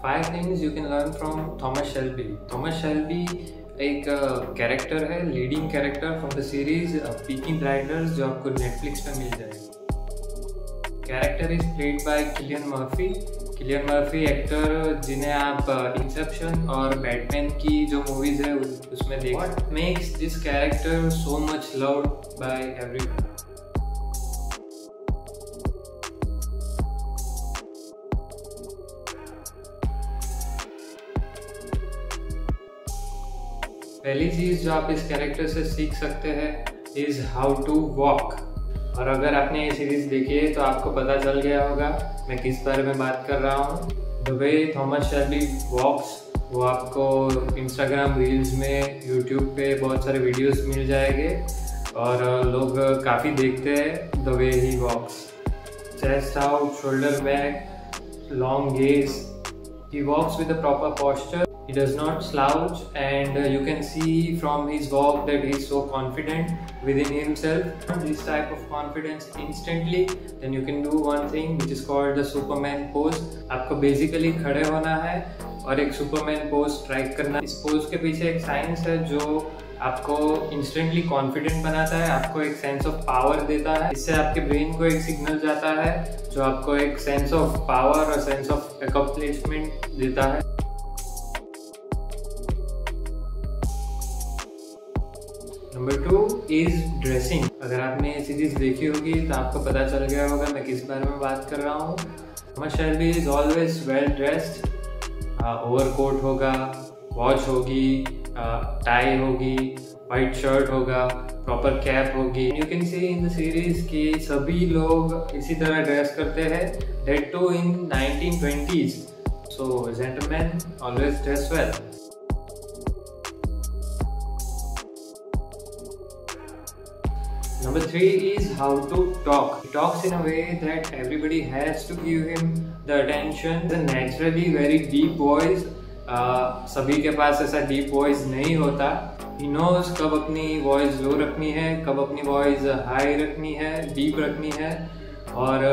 5 things you can learn from Thomas Shelby. Thomas Shelby एक character है, leading character from the series Peaky blinders, जो आपको Netflix पे मिल जाएगी। Character is played by Cillian Murphy. Cillian Murphy actor जिन्हें आप Inception और Batman की जो मूवीज है उसमें देख। What makes this character so much loved by everyone? पहली चीज़ जो आप इस कैरेक्टर से सीख सकते हैं इज़ हाउ टू वॉक। और अगर आपने ये सीरीज़ देखी है तो आपको पता चल गया होगा मैं किस बारे में बात कर रहा हूँ। द वे थॉमस शेल्बी वॉक्स वो आपको इंस्टाग्राम रील्स में, यूट्यूब पे बहुत सारे वीडियोस मिल जाएंगे और लोग काफ़ी देखते हैं the way he walks. Chest out, shoulder back, long gaze. He walks with a proper posture. He does not slouch, and you can see from his walk that he is so confident within himself. This type of confidence instantly, then you can do one thing which is called the Superman pose. आपको basically खड़े होना है और एक Superman pose try करना। इस pose के पीछे एक साइंस है जो आपको इंस्टेंटली कॉन्फिडेंट बनाता है, आपको एक सेंस ऑफ पावर देता है। इससे आपके ब्रेन को एक सिग्नल जाता है जो आपको एक सेंस ऑफ पावर और सेंस ऑफ अकम्प्लिशमेंट देता है। Number 2 is dressing. अगर आपने ये सीरीज देखी होगी तो आपको पता चल गया होगा मैं किस बारे में बात कर रहा हूँ। Thomas Shelby is always well dressed. Overcoat होगा, वॉच होगी, टाई होगी, वाइट शर्ट होगा, प्रॉपर कैप होगी। You can see in the series कि सभी लोग इसी तरह ड्रेस करते हैं, date to in 1920s। So gentleman always dress well. Number 3 is how to talk. He talks in a way that everybody has to give him the attention. The naturally very deep voice. सभी के पास ऐसा deep voice नहीं होता। He knows कब अपनी voice लो रखनी है, कब अपनी वॉइस हाई रखनी है, डीप रखनी है। और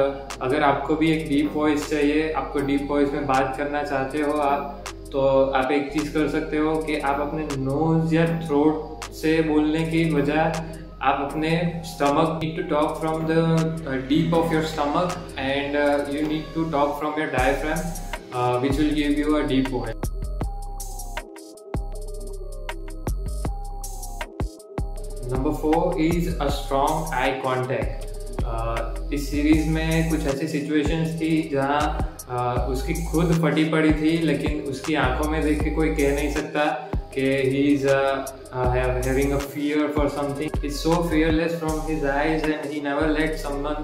अगर आपको भी एक डीप वॉइस चाहिए, आपको डीप वॉइस में बात करना चाहते हो आप, तो आप एक चीज़ कर सकते हो कि आप अपने नोज या थ्रोट से बोलने की बजाय आप अपने stomach need to talk from the deep of your stomach and you need to talk from your diaphragm which will give you a deep voice. Number 4 is a strong eye contact. इस series में कुछ ऐसी situations थी जहाँ उसकी खुद फटी पड़ी थी, लेकिन उसकी आंखों में देख के कोई कह नहीं सकता कि he is having a fear for something. He's so fearless from his eyes and he never let someone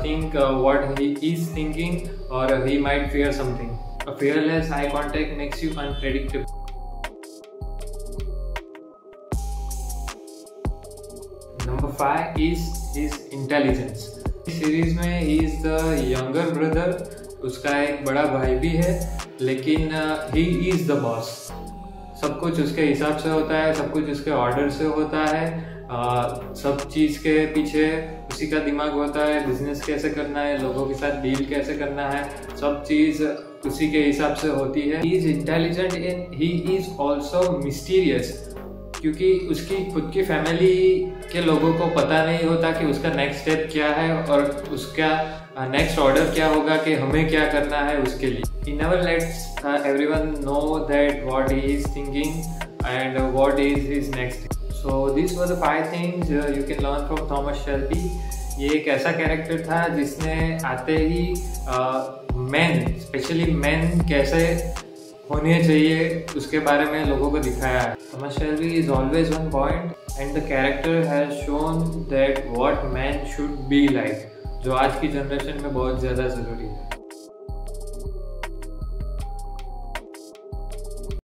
think what he is thinking or he might fear something. A fearless eye contact makes you unpredictable. Number 5 is his intelligence. इस series में he is the younger brother. उसका एक बड़ा भाई भी है, लेकिन he is the boss. सब कुछ उसके हिसाब से होता है, सब कुछ उसके ऑर्डर से होता है। सब चीज़ के पीछे उसी का दिमाग होता है। बिजनेस कैसे करना है, लोगों के साथ डील कैसे करना है, सब चीज़ उसी के हिसाब से होती है। He is intelligent and he is also mysterious, क्योंकि उसकी खुद की फैमिली के लोगों को पता नहीं होता कि उसका नेक्स्ट स्टेप क्या है और उसका नेक्स्ट ऑर्डर क्या होगा कि हमें क्या करना है उसके लिए। He never lets everyone know that what he is thinking and what is his next thing. So these were the 5 things you can learn from Thomas Shelby. ये एक ऐसा कैरेक्टर था जिसने आते ही men, स्पेशली men कैसे होने चाहिए उसके बारे में लोगों को दिखाया है। Thomas Shelby is always on point and the character has shown that what man should be like, जो आज की जनरेशन में बहुत ज़्यादा ज़रूरी है।